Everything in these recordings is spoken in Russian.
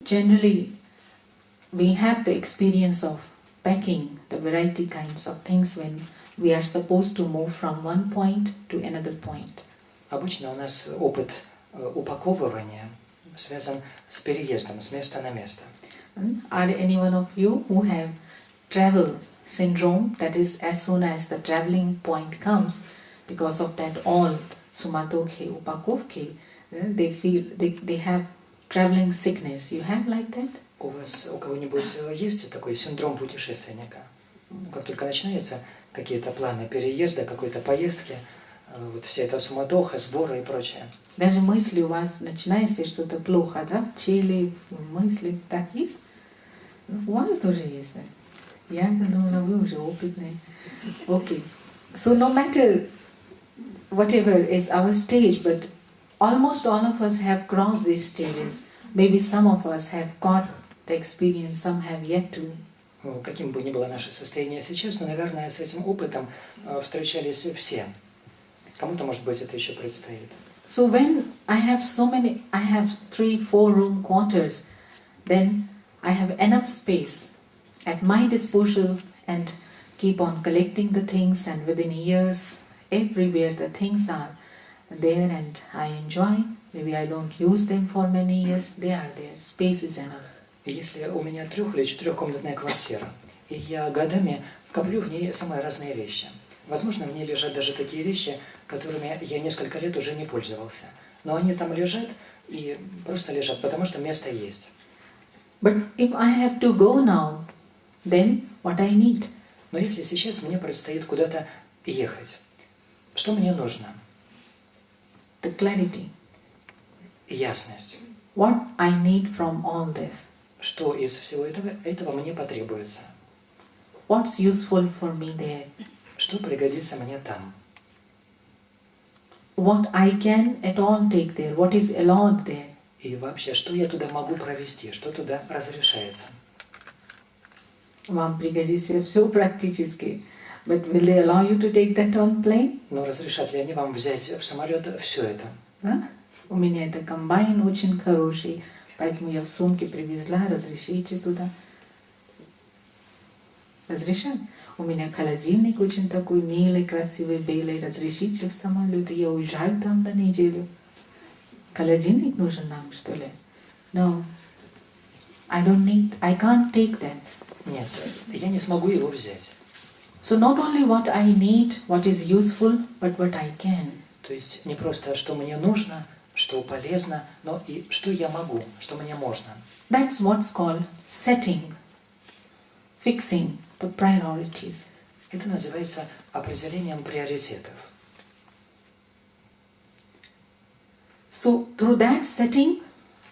generally we have the experience of packing the variety kinds of things when we are supposed to move from one point to another point. Обычно у нас опыт упаковывания связан с переездом с места на место. Are any one of you who have travel syndrome, that is, as soon as the traveling point comes, because of that all sumatokhe, upakovke, they feel they have traveling sickness. You have like that? У вас, у кого-нибудь есть такой синдром путешественника? Как только начинаются какие-то планы переезда, какой-то поездки, вот вся эта суматоха, сборы и прочее. Даже мысли у вас начинается что-то плохо, да? В теле, в мысли, так есть? У вас тоже есть, да? Я думала, вы уже опытные. Okay. So no matter whatever is our stage, but almost all of us have crossed these stages. Maybe some of us have got the experience, some have yet to. Каким бы ни было наше состояние сейчас, но, наверное, с этим опытом встречались все. Кому-то, может быть, это еще предстоит. So when I have 3-4 room quarters, then I have enough space at my disposal and keep on collecting the things, and within years, everywhere the things are there and I enjoy. Maybe I don't use them for many years, they are there, space is enough. Если у меня 3- или 4-комнатная квартира, и я годами коплю в ней самые разные вещи. Возможно, в ней лежат даже такие вещи, которыми я несколько лет уже не пользовался. Но они там лежат и просто лежат, потому что место есть. But if I have to go now, then what I need? Но если сейчас мне предстоит куда-то ехать, что мне нужно? The clarity. Ясность. What I need from all this? Что из всего этого мне потребуется? What's useful for me there? Что пригодится мне там? What I can at all take there? What is allowed there? И вообще, что я туда могу провести? Что туда разрешается? Вам пригодится все практически. But will they allow you to take that on plane? Но разрешат ли они вам взять в самолет все это? Да? У меня это комбайн очень хороший, поэтому я в сумке привезла, разрешите туда. Разрешат? У меня холодильник очень такой милый, красивый, белый, разрешите в самолет, я уезжаю там на неделю. Холодильник нужен нам, что ли? No, I can't take that. Нет, я не смогу его взять. So not only what I need, what is useful, but what I can. То есть не просто, что мне нужно, что полезно, но и что я могу, что мне можно. That's what's called setting, fixing the priorities. Это называется определением приоритетов. So through that setting,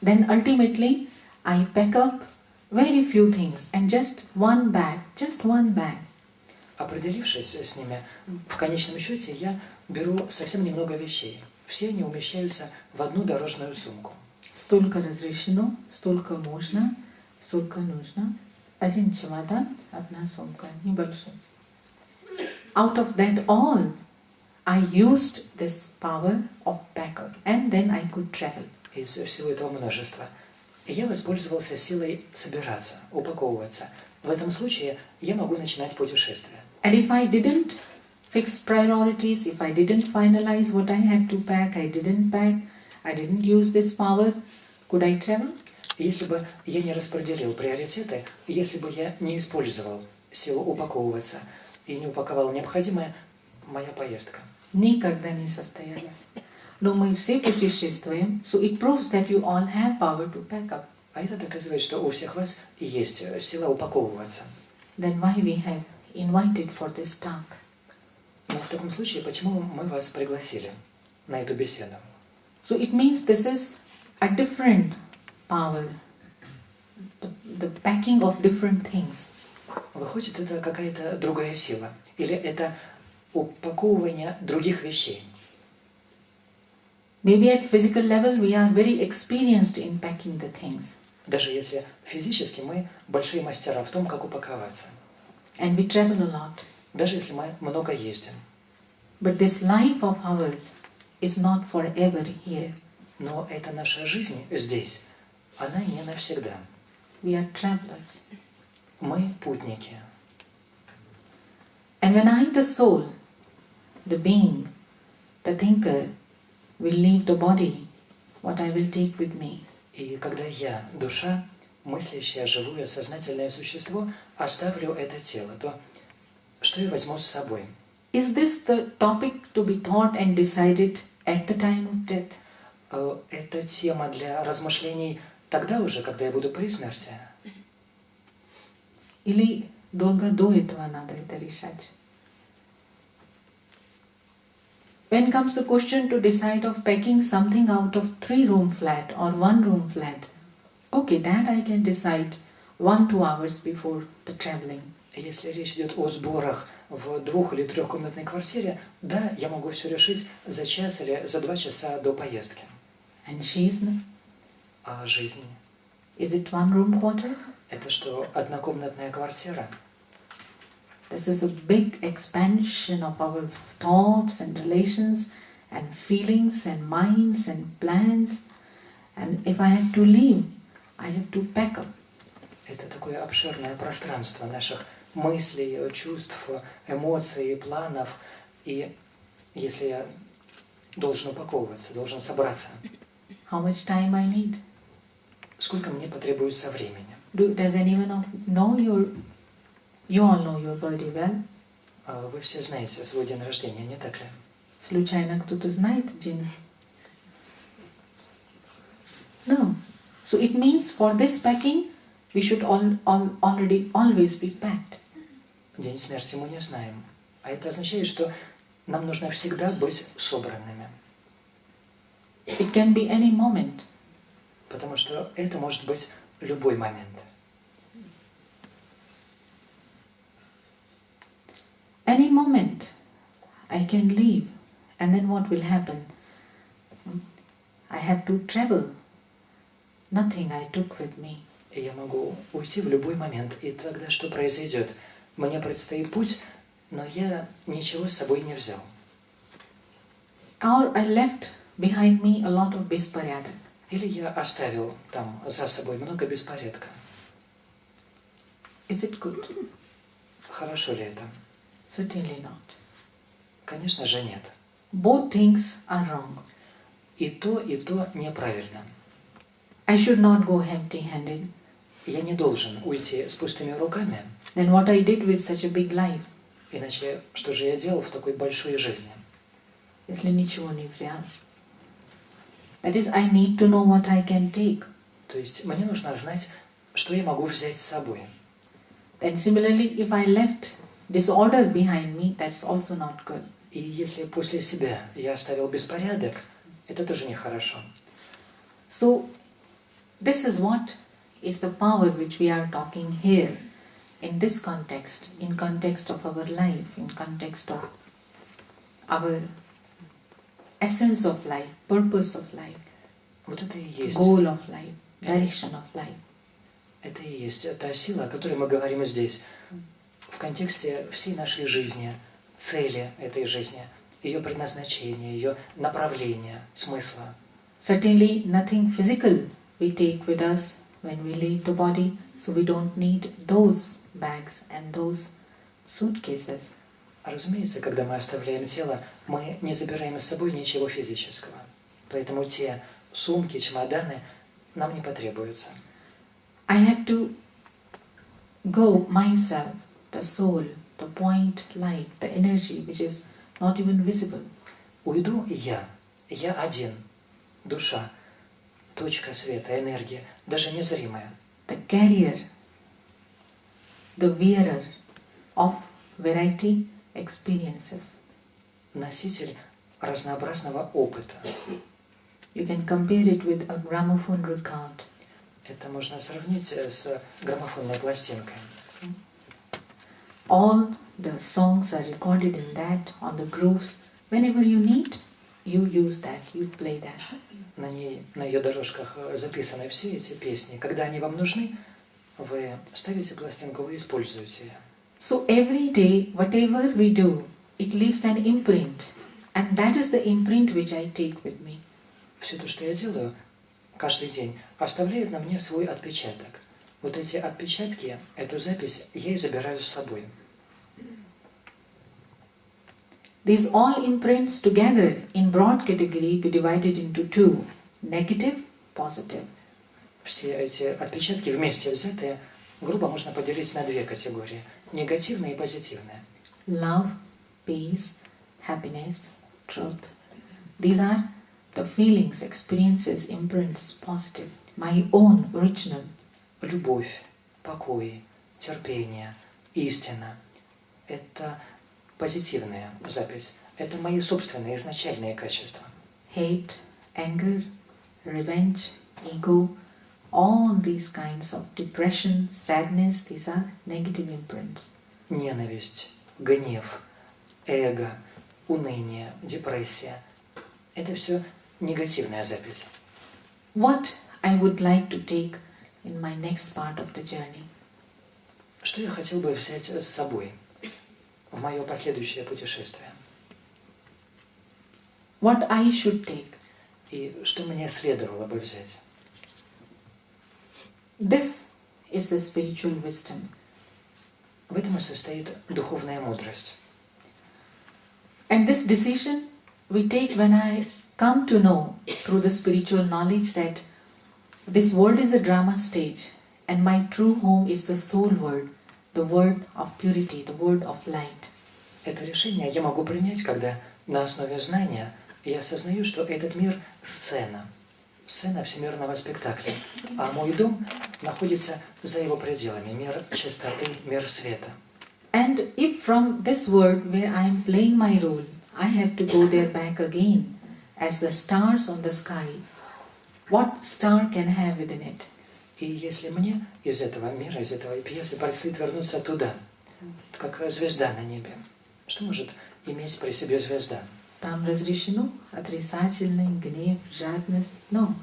then ultimately I pack up very few things and just one bag. Определившись с ними, в конечном счете я беру совсем немного вещей. Все они умещаются в одну дорожную сумку. Столько разрешено, столько можно, столько нужно. Один чемодан, одна сумка, небольшой. Out of that all, I used this power of backup, and then I could travel. Из всего этого множества я воспользовался силой собираться, упаковываться. В этом случае я могу начинать путешествие. And if I didn't fix priorities, if I didn't finalize what I had to pack, I didn't use this power, could I travel? Если бы я не распределил приоритеты, если бы я не использовал силу упаковываться и не упаковал необходимое, моя поездка никогда не состоялась. Но мы все путешествуем, so it proves that you all have power to pack up. А это доказывает, что у всех вас есть сила упаковываться. Then why we have invited for this talk? Но в таком случае, почему мы вас пригласили на эту беседу? So it means this is a different power, the packing of different things. Выходит, это какая-то другая сила, или это упаковывание других вещей. Maybe at physical level we are very experienced in packing the things. Даже если физически мы большие мастера в том, как упаковаться. And we travel a lot. Даже если мы много ездим. But this life of ours is not forever here. Но это наша жизнь здесь она не навсегда. We are travelers. Мы путники. And when I, the soul, the being, the thinker, will leave the body, what I will take with me? И когда я, душа, мыслящее, живое, сознательное существо, оставлю это тело, то что я возьму с собой? Is this the topic to be thought and decided at the time of death? Это тема для размышлений тогда уже, когда я буду при смерти? Или долго до этого надо это решать? When comes the question to decide of packing something out of 3-room flat or 1-room flat, okay, that I can decide 1-2 hours before the traveling. Если речь идет о сборах в 2- или 3-комнатной квартире, да, я могу все решить за час или за 2 часа до поездки. And жизнь? А жизнь? Is it 1-room quarter? Это что, однокомнатная квартира? This is a big expansion of our thoughts and relations and feelings and minds and plans. And if I have to leave, I have to pack up. Это такое обширное пространство наших мыслей, чувств, эмоций, планов. И если я должен упаковываться, должен собраться, How much time I need? сколько мне потребуется времени? Does anyone know you all know your birthday well? Вы все знаете свой день рождения, не так ли? Случайно кто-то знает день? No. So it means for this packing, we should already always be packed. День смерти мы не знаем. А это означает, что нам нужно всегда быть собранными. It can be any moment. Потому что это может быть любой момент. Any moment I can leave, and then what will happen? I have to travel. Nothing I took with me. И я могу уйти в любой момент, и тогда что произойдет? Мне предстоит путь, но я ничего с собой не взял. Or I left behind me a lot of беспорядок. Или я оставил там за собой много беспорядка. Is it good? Хорошо ли это? Certainly not. Конечно же нет. Both things are wrong. И то неправильно. I should not go empty-handed. Я не должен уйти с пустыми руками. Then what I did with such a big life? Иначе что же я делал в такой большой жизни? Если ничего не взял. That is, I need to know what I can take. То есть мне нужно знать, что я могу взять с собой. Then similarly, if I left disorder behind me, that's also not good. И если после себя я оставил беспорядок, это тоже нехорошо. So, this is what is the power which we are talking here in this context, in context of our life, in context of our essence of life, purpose of life, Вот это и есть. goal of life, direction of life. Это и есть та сила, о которой мы говорим здесь, в контексте всей нашей жизни, цели этой жизни, ее предназначения, ее направления, смысла. Certainly nothing physical we take with us when we leave the body, so we don't need those bags and those suitcases. Разумеется, когда мы оставляем тело, мы не забираем с собой ничего физического. Поэтому те сумки, чемоданы нам не потребуются. I have to go myself, the soul, the point light, the energy which is not even visible. Уйду я один, душа, точка света, энергия, даже незримая. The carrier, the wearer of variety experiences. Носитель разнообразного опыта. You can compare it with a gramophone record. Это можно сравнить с граммофонной пластинкой. All the songs are recorded in that, on the grooves. Whenever you need, you use that, you play that. На ней, на ее дорожках записаны все эти песни. Когда они вам нужны, вы ставите пластинку, вы используете ее. So every day, whatever we do, it leaves an imprint. And that is the imprint which I take with me. Все то, что я делаю, каждый день оставляет на мне свой отпечаток. Вот эти отпечатки, эту запись я и забираю с собой. These all imprints together in broad category be divided into two, negative, positive. Все эти отпечатки вместе взятые, грубо можно поделить на две категории – негативные и позитивные. Love, peace, happiness, truth. These are the feelings, experiences, imprints, positive, my own original. Любовь, покой, терпение, истина – это позитивная запись. Это мои собственные изначальные качества. Hate, anger, revenge, ego, all these kinds of depression, sadness, these are negative imprints. Ненависть, гнев, эго, уныние, депрессия – это все негативная запись. What I would like to take in my next part of the journey. Что я хотел бы взять с собой в мое последующее путешествие? What I should take. И что мне следовало бы взять? This is the spiritual wisdom. В этом и состоит духовная мудрость. And this decision we take when I come to know through the spiritual knowledge that this world is a drama stage and my true home is the soul world, the world of purity, the world of light. Это решение я могу принять, когда на основе знания я осознаю, что этот мир – сцена всемирного спектакля, а мой дом находится за его пределами, мир чистоты, мир света. And if from this world where I am playing my role, I have to go there back again as the stars on the sky, what star can have within it? И если мне из этого мира, из этой пьесы предстоит вернуться туда, как звезда на небе, что может иметь при себе звезда? Там разрешено отрицательный гнев, жадность? No.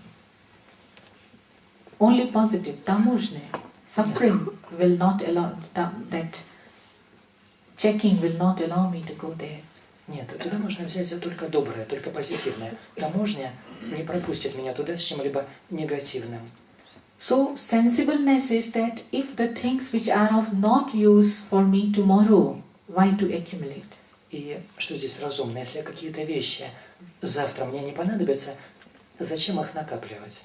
Only positive, таможня. Suffering will not allow, that checking will not allow me to go there. Нет, туда можно взять только доброе, только позитивное. Таможня не пропустит меня туда с чем-либо негативным. So sensibleness is that if the things which are of not use for me tomorrow, why to accumulate? И что здесь разумно? Если какие-то вещи завтра мне не понадобятся, зачем их накапливать?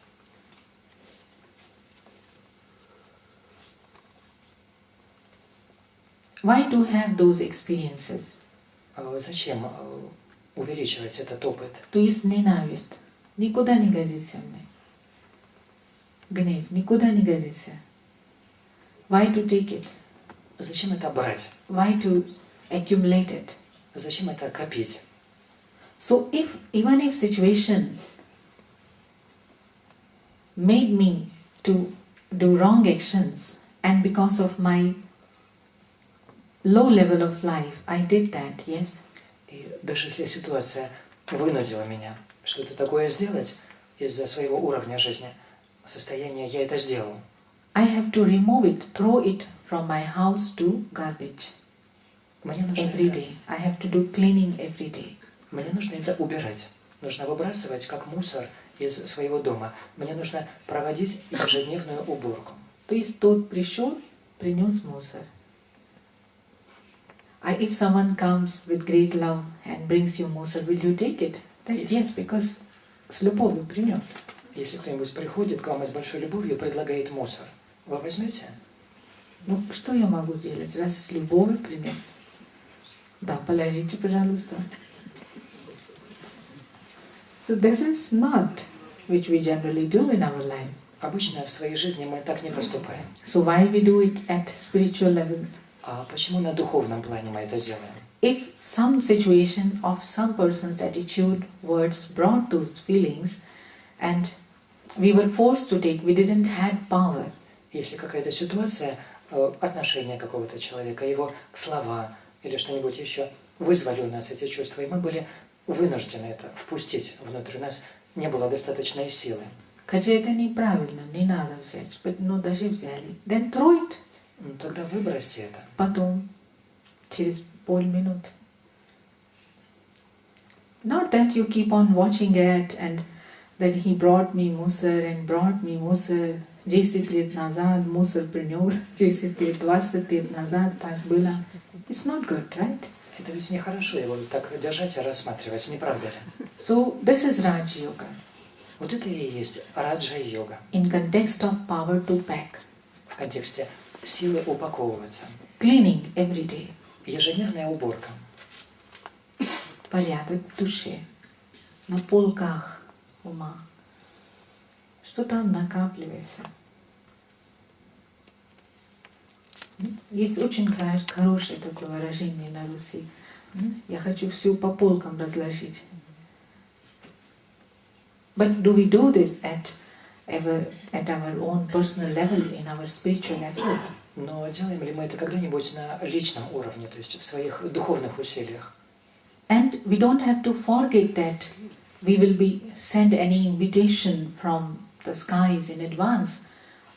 Why to have those experiences? Зачем увеличивать этот опыт? То есть ненависть никуда не годится мне. Гнев никуда не годится. Why to take it? Зачем это брать? Why to accumulate it? Зачем это копить? So even if situation made me to do wrong actions and because of my low level of life, I did that, yes. И даже если ситуация вынудила меня что-то такое сделать из-за своего уровня жизни, состояния, я это сделал. I have to remove it, throw it from my house to garbage. Мне нужно Every это, day. I have to do cleaning every day. мне нужно это убирать. Нужно выбрасывать как мусор из своего дома. Мне нужно проводить ежедневную уборку. То есть тот пришел, принес мусор. If someone comes with great love and brings you mусор, will you take it? Then, yes, because с любовью принес. Если кто-нибудь приходит к вам и с большой любовью и предлагает мусор, вы возьмете? Ну, что я могу делать, раз с любовью принес? Да, положите, пожалуйста. So this is not which we generally do in our life. Обычно в своей жизни мы так не поступаем. So why we do it at spiritual level? А почему на духовном плане мы это делаем? If some situation of some person's attitude, words brought those feelings and we were forced to take, we didn't have power. Если какая-то ситуация, отношение какого-то человека, его слова или что-нибудь еще вызвали у нас эти чувства, и мы были вынуждены это впустить внутрь, у нас не было достаточной силы. Хотя это неправильно, не надо взять, но даже взяли. Then throw it. Ну, тогда выбросьте это. Потом, через полминуты. Not that you keep on watching it and Then he brought me мусор and brought me мусор. 10 лет назад мусор принес, 10 лет, 20 лет назад так было. It's not good, right? Это ведь нехорошо его так держать и рассматривать, не правда ли? So this is Raj Yoga Вот это и есть раджа-йога in context of power to pack, в контексте силы упаковываться. cleaning every day, Ежедневная уборка. порядок в душе, на полках ума. Что там накапливается? Есть очень хорошее такое выражение на Руси. Я хочу все по полкам разложить. But do we do this at our own personal level in our spiritual effort? Но делаем ли мы это когда-нибудь на личном уровне, то есть в своих духовных усилиях? And we don't have to forget that we will be sent any invitation from the skies in advance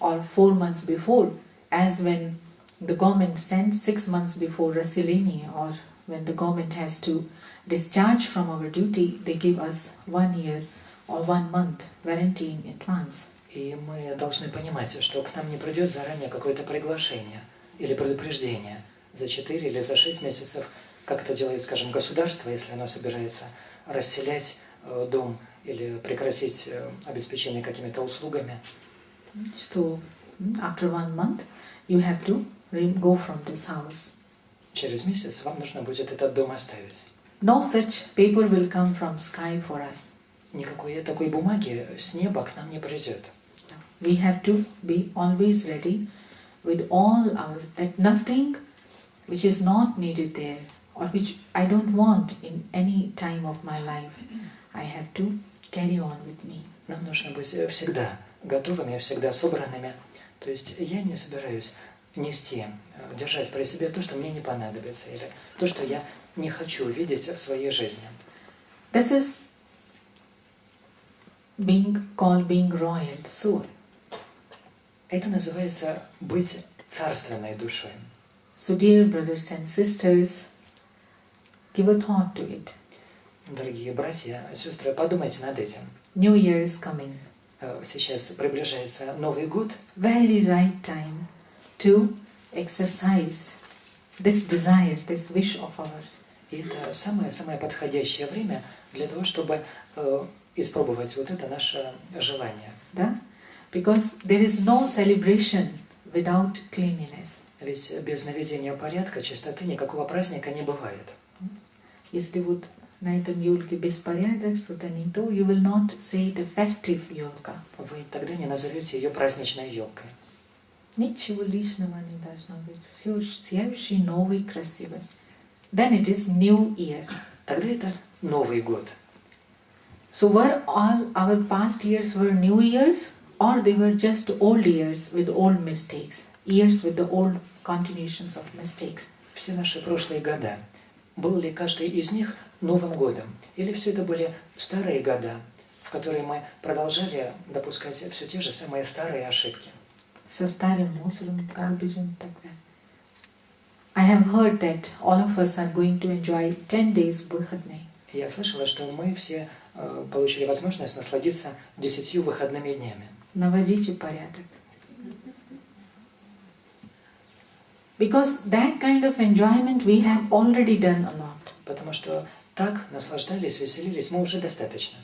or 4 months before, as when the government sends 6 months before Rasilini, or when the government has to discharge from our duty, they give us 1 year or 1 month warranty in advance. И мы должны понимать, что к нам не придет заранее какое-то приглашение или предупреждение за 4 или за 6 месяцев, как это делает, скажем, государство, если оно собирается расселять дом или прекратить обеспечение какими-то услугами. So after 1 month, you have to go from this house. Через месяц вам нужно будет этот дом оставить. No such paper will come from sky for us. Никакой такой бумаги с неба к нам не придет. We have to be always ready with all our, that nothing which is not needed there or which I don't want in any time of my life, I have to carry on with me. Нам нужно быть всегда готовыми, всегда собранными. То есть я не собираюсь нести, держать при себе то, что мне не понадобится, или то, что я не хочу видеть в своей жизни. This is being royal soul. Это называется быть царственной душой. So dear brothers and sisters, give a thought to it. Дорогие братья, сестры, подумайте над этим. New Year is coming. Сейчас приближается Новый год. Very right time to exercise this desire, this wish of ours. И это самое подходящее время для того, чтобы испробовать вот это наше желание. Да? Because there is no celebration without cleanliness. Ведь без наведения порядка, чистоты никакого праздника не бывает. Если вот на этом елке беспорядок, что-то не то, you will not say it a festive елка. Вы тогда не назовете ее праздничной елкой. Ничего лишнего не должно быть. Все сияющее, новое, красивое. Then it is New Year. Тогда это Новый год. So were all our past years were New Years, or they were just old years with old mistakes, years with the old continuations of mistakes? Все наши прошлые года, был ли каждый из них Новым годом? Или все это были старые года, в которые мы продолжали допускать все те же самые старые ошибки? Со старым мусором, гарбежем, так далее. I have heard that all of us are going to enjoy 10 days выходные. Я слышала, что мы все получили возможность насладиться 10 выходными днями. Наводите порядок. Because that kind of enjoyment we have already done a lot. Потому что так наслаждались, веселились мы уже достаточно.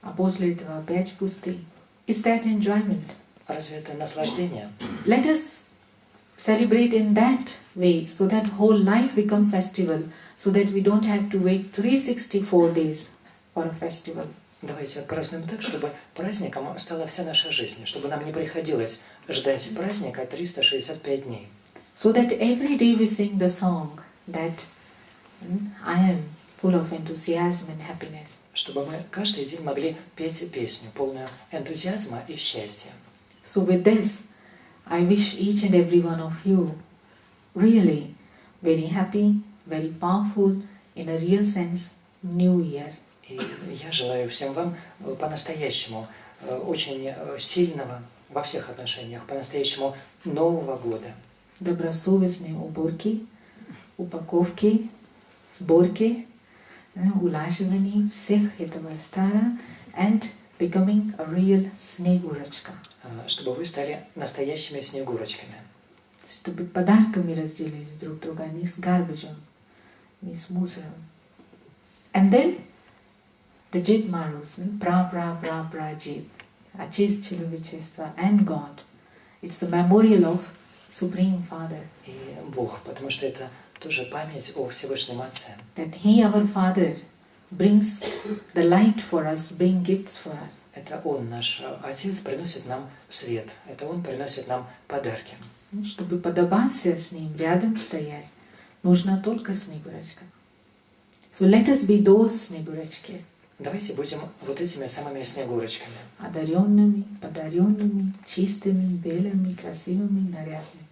А после этого опять пустые. Is that enjoyment? Разве это наслаждение? Let us celebrate in that way so that whole life become festival, so that we don't have to wait 364 days for a festival. Давайте отпразднуем так, чтобы праздником стала вся наша жизнь, чтобы нам не приходилось ждать праздника 365 дней. So that every day we sing the song that I am full of enthusiasm and happiness. Чтобы мы каждый день могли петь песню, полную энтузиазма и счастья. So with this, I wish each and every one of you really very happy, very powerful, in a real sense, New Year. И я желаю всем вам по-настоящему очень сильного во всех отношениях, по-настоящему Нового года. Добросовестной уборки, упаковки, сборки, улаживания всех этого стара and becoming a real Снегурочка. Чтобы вы стали настоящими снегурочками. Чтобы подарками разделились друг друга, не с гарбиджем, не с мусором. And then the Jit Marus, Jit, a честь человечества, and God. It's the memorial of Supreme Father. И Бог, потому что это тоже память о Всевышнем Отце. That He, our Father, brings the light for us, bring gifts for us. Это Он, наш Отец, приносит нам свет. Это Он приносит нам подарки. Чтобы подобаться с Ним, рядом стоять, нужна только Снегурочка. So let us be those Снегурочки. Давайте будем вот этими самыми снегурочками. Одаренными, подаренными, чистыми, белыми, красивыми, нарядными.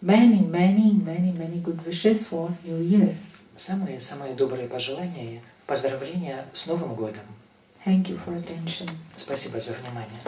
Many, many, many, many good wishes for New Year. Самые добрые пожелания и поздравления с Новым годом. Thank you for attention. Спасибо за внимание.